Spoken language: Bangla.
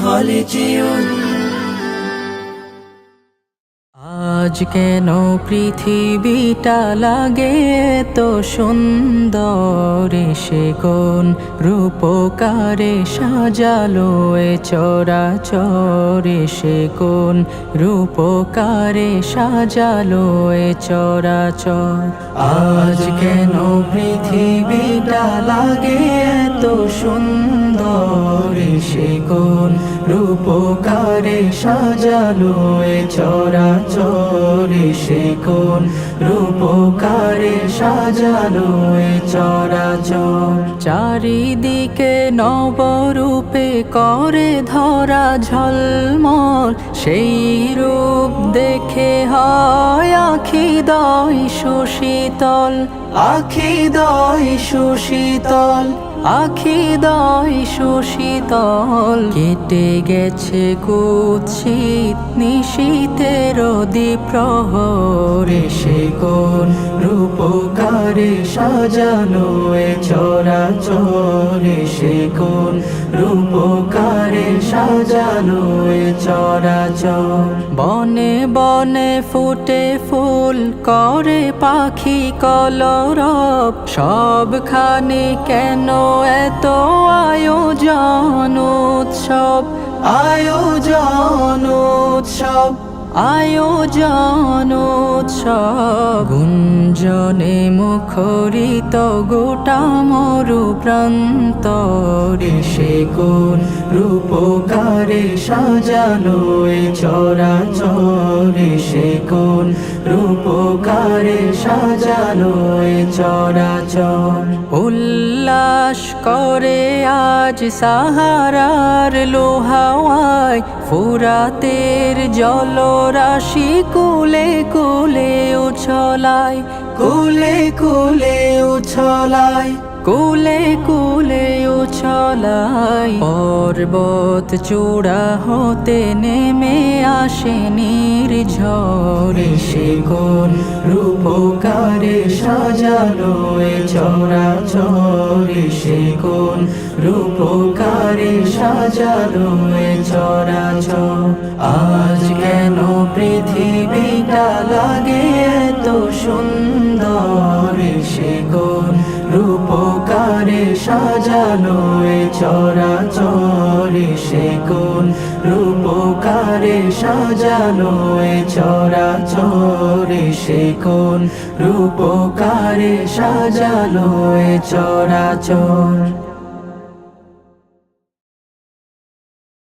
خالدون আজ কেন পৃথিবীটা লাগে তো সুন্দর, সে কোন রূপকারে সাজালো এ চরাচর, সে কোন রূপকারে সাজালো এ চরাচর। আজ কেন পৃথিবীটা লাগে তো সুন্দর, সে কোন রূপকারে সাজালো এ চরাচর, সে কোন রূপকারে সাজালো এ চরাচর। চারিদিকে নবরূপে করে ধরা ঝলমল, সেই রূপ দেখে হয় আখিদয় সুশীতল, আখিদয় সুশীতল, আখিদয় সুশীতল। কেটে গেছে কুৎসিত নিশীথের দ্বিপ্রহর, সে কোন রূপকারে সাজালো এ চরাচর, সে কোন রূপকারে সাজালো এ চরাচর। বনে বনে ফুটে ফুল করে পাখি কলরব, সবখানে কেন এত আয়োজন উৎসব, আয়োজন উৎসব, আয়োজন উৎসব। গুঞ্জনে মুখরিত গোটা মরু প্রান্তর, সে কোন রূপকারে সাজালো এ চরাচর, সে কোন রূপকারে সাজালো এ চরাচর। উল্লাস করে আজ সাহারার লোহাওয়ায়, ফুরাতের জলরাশি কুলে কুলে উছলায়, কুলে কুলে উছলায়, কুলে কুলে উছলায়। পর্বত চূড়া হতে নেমে আসে নির্ঝর, সে কোন রূপকারে সাজালো এ চরাচর, সে কোন রূপকারে সাজালো এ চরাচর। আজ কেন পৃথিবীটা লাগে এত সুন্দর, সে কোন রূপকারে সাজালো এ চরাচর, সে কোন রূপকারে সাজালো এ চরাচর, সে কোন রূপকারে সাজালো এ চরাচর।